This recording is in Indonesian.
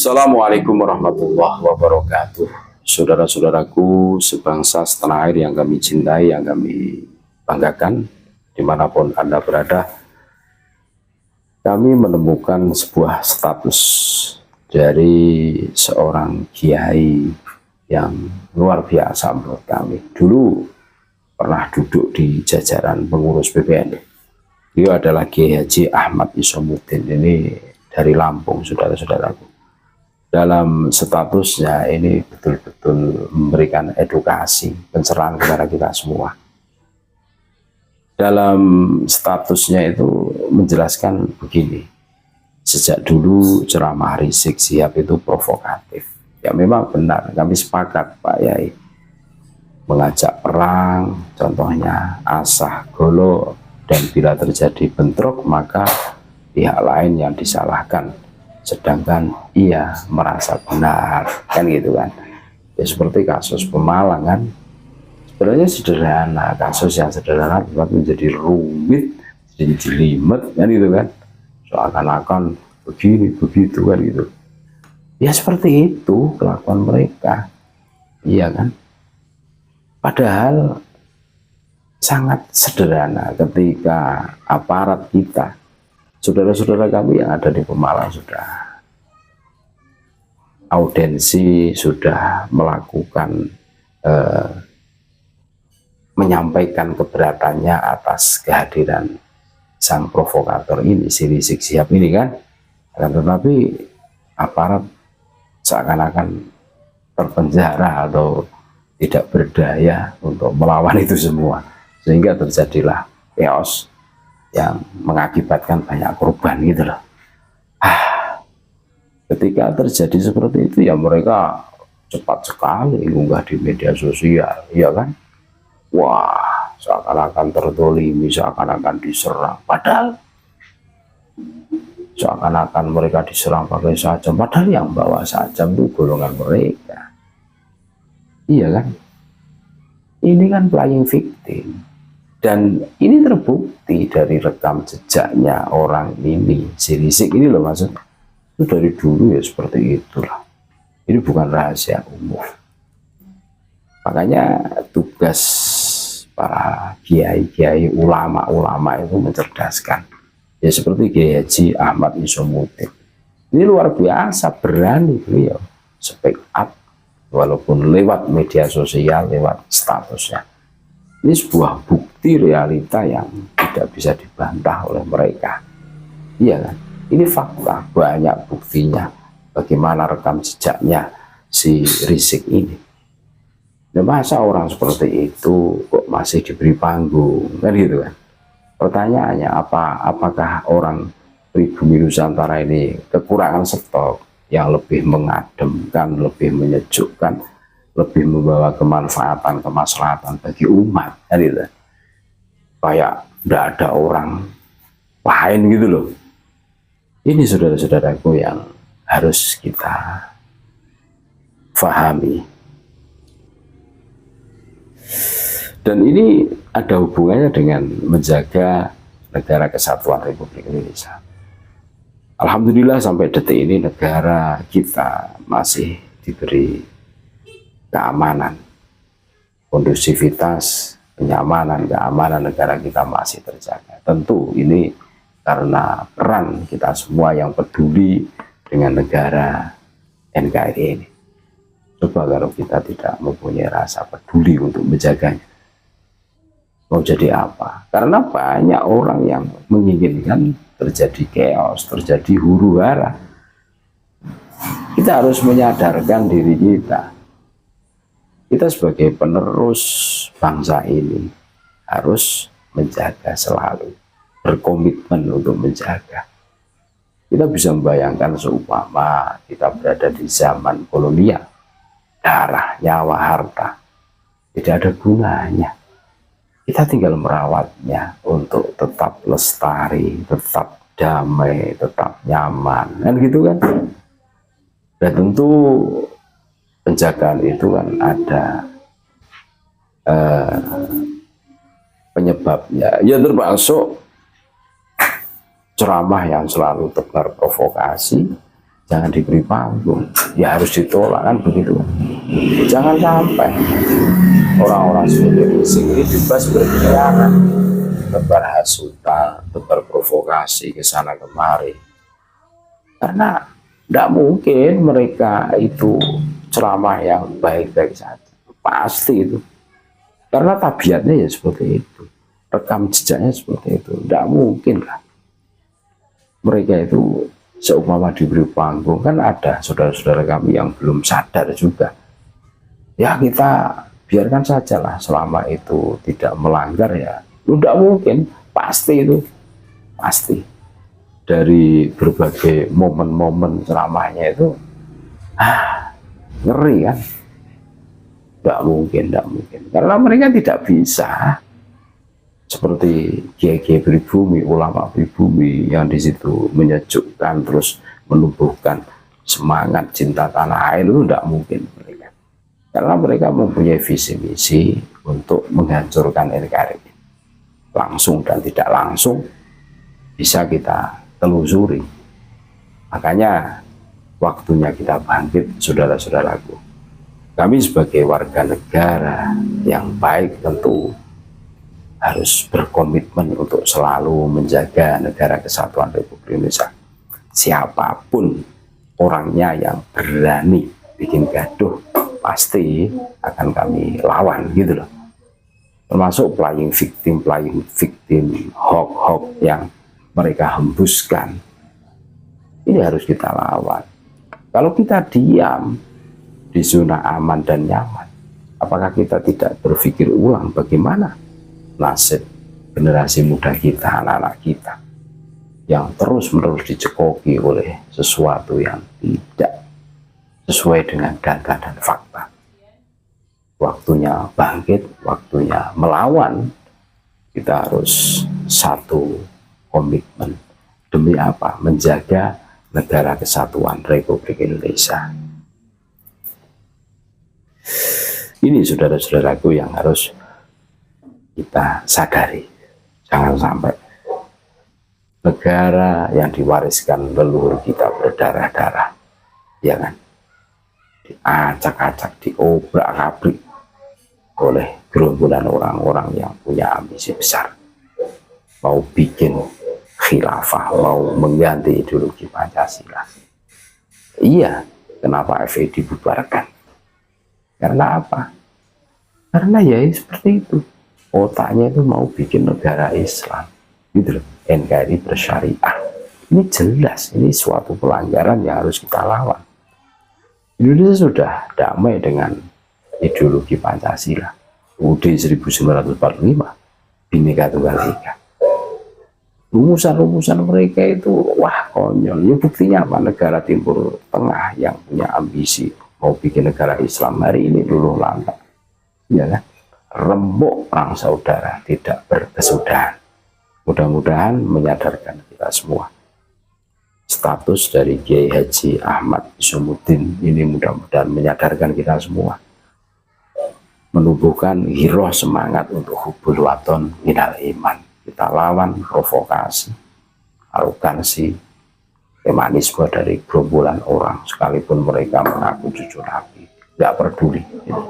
Assalamualaikum warahmatullahi wabarakatuh. Saudara-saudaraku sebangsa setanah air yang kami cintai, yang kami banggakan, dimanapun Anda berada, kami menemukan sebuah status dari seorang kiai yang luar biasa menurut kami. Dulu pernah duduk di jajaran pengurus BPN. Dia adalah Kiai Haji Ahmad Isomuddin, ini dari Lampung, saudara-saudaraku. Dalam statusnya ini betul-betul memberikan edukasi, pencerahan kepada kita semua. Dalam statusnya itu menjelaskan begini, sejak dulu ceramah Rizik Syihab itu provokatif. Ya memang benar, kami sepakat Pak Yai. Mengajak perang, contohnya asah golo, dan bila terjadi bentrok maka pihak lain yang disalahkan, sedangkan ia merasa benar, kan gitu kan. Ya seperti kasus Pemalang kan, sebenarnya sederhana, kasus yang sederhana menjadi rumit, jadi jelimet kan gitu kan, seakan-akan begini begitu kan gitu. Ya seperti itu kelakuan mereka, iya kan. Padahal sangat sederhana ketika aparat kita, saudara-saudara kami yang ada di Pemalang sudah audensi, sudah melakukan menyampaikan keberatannya atas kehadiran sang provokator ini, si Rizik Syihab ini kan. Tetapi aparat seakan-akan terpenjara atau tidak berdaya untuk melawan itu semua, sehingga terjadilah chaos yang mengakibatkan banyak korban gitu loh. Ketika terjadi seperti itu ya mereka cepat sekali unggah di media sosial, ya kan. Wah, seakan-akan tertolimi, seakan-akan diserang, padahal seakan-akan mereka diserang pakai sajam, padahal yang bawa sajam itu golongan mereka. Iya kan. Ini kan playing victim. Dan ini terbukti dari rekam jejaknya orang ini, si Rizik ini loh maksudnya. Itu dari dulu ya seperti itulah. Ini bukan rahasia umum. Makanya tugas para kiai-kiai, ulama-ulama itu mencerdaskan. Ya seperti Kiai Haji Ahmad Isomuddin. Ini luar biasa, berani beliau speak up, walaupun lewat media sosial, lewat statusnya. Ini sebuah bukti realita yang tidak bisa dibantah oleh mereka. Iya kan? Ini fakta, banyak buktinya. Bagaimana rekam jejaknya si Rizik ini. Nah, masa orang seperti itu kok masih diberi panggung, kan gitu kan? Pertanyaannya apakah orang pribumi Nusantara ini kekurangan stok yang lebih mengademkan, lebih menyejukkan, lebih membawa kemanfaatan, kemaslahatan bagi umat, kan gitu. Kayak tidak ada orang lain gitu loh. Ini saudara-saudaraku yang harus kita pahami. Dan ini ada hubungannya dengan menjaga negara kesatuan Republik Indonesia. Alhamdulillah sampai detik ini negara kita masih diberi keamanan, kondusivitas, kenyamanan, keamanan negara kita masih terjaga. Tentu ini karena peran kita semua yang peduli dengan negara NKRI ini. Coba kalau kita tidak mempunyai rasa peduli untuk menjaganya, mau jadi apa? Karena banyak orang yang menginginkan terjadi chaos, terjadi huru hara. Kita harus menyadarkan diri kita. Kita sebagai penerus bangsa ini harus menjaga selalu, berkomitmen untuk menjaga. Kita bisa membayangkan seumpama kita berada di zaman kolonial, darah, nyawa, harta tidak ada gunanya. Kita tinggal merawatnya untuk tetap lestari, tetap damai, tetap nyaman, kan gitu kan. Dan tentu penjagaan itu kan ada penyebabnya, ya termasuk ceramah yang selalu tebar provokasi, jangan diberi panggung, ya harus ditolak kan begitu. Jangan sampai orang-orang seperti ini bebas berkeliaran, tebar hasutan, tebar provokasi ke sana kemari, karena tidak mungkin mereka itu ceramah yang baik-baik saja, pasti itu, karena tabiatnya ya seperti itu, rekam jejaknya seperti itu, tidak mungkin lah mereka itu seumpama diberi panggung. Kan ada saudara-saudara kami yang belum sadar juga, ya kita biarkan saja lah selama itu tidak melanggar, ya tidak mungkin, pasti itu, pasti dari berbagai momen-momen ceramahnya itu ngeri kan. Tidak mungkin karena mereka tidak bisa seperti kiai-kiai pribumi, ulama pribumi yang di situ menyejukkan terus menumbuhkan semangat cinta tanah air, itu tidak mungkin mereka, karena mereka mempunyai visi misi untuk menghancurkan NKRI langsung dan tidak langsung, bisa kita telusuri. Makanya waktunya kita bangkit, saudara-saudaraku. Kami sebagai warga negara yang baik tentu harus berkomitmen untuk selalu menjaga negara kesatuan Republik Indonesia. Siapapun orangnya yang berani bikin gaduh, pasti akan kami lawan gitu loh. Termasuk playing victim, hoax yang mereka hembuskan. Ini harus kita lawan. Kalau kita diam di zona aman dan nyaman, apakah kita tidak berpikir ulang bagaimana nasib generasi muda kita, anak-anak kita yang terus-menerus dicekoki oleh sesuatu yang tidak sesuai dengan data dan fakta. Waktunya bangkit, waktunya melawan. Kita harus satu komitmen. Demi apa? Menjaga negara kesatuan Republik Indonesia. Ini saudara-saudaraku yang harus kita sadari. Jangan sampai negara yang diwariskan leluhur kita berdarah-darah, ya kan, diacak-acak, diobrak-abrik oleh gerombolan orang-orang yang punya ambisi besar, mau bikin khilafah, mau mengganti ideologi Pancasila. Iya, kenapa FPI dibubarkan? Karena apa? Karena ya seperti itu, otaknya itu mau bikin negara Islam gitu loh, NKRI bersyariah. Ini jelas, ini suatu pelanggaran yang harus kita lawan. Indonesia sudah damai dengan ideologi Pancasila, UUD 1945, Bhinneka Tunggal Ika. Rumusan-rumusan mereka itu wah konyol. Ya buktinya apa? Negara Timur Tengah yang punya ambisi mau bikin negara Islam hari ini luluh lantak, ya kan? Remuk perang saudara tidak berkesudahan. Mudah-mudahan menyadarkan kita semua. Status dari Kiai Haji Ahmad Isomuddin ini mudah-mudahan menyadarkan kita semua, menumbuhkan giroh semangat untuk hubul waton minal iman. Kita lawan provokasi, arogansi, feminisme dari gerombolan orang, sekalipun mereka mengaku cucu Nabi, nggak peduli gitu.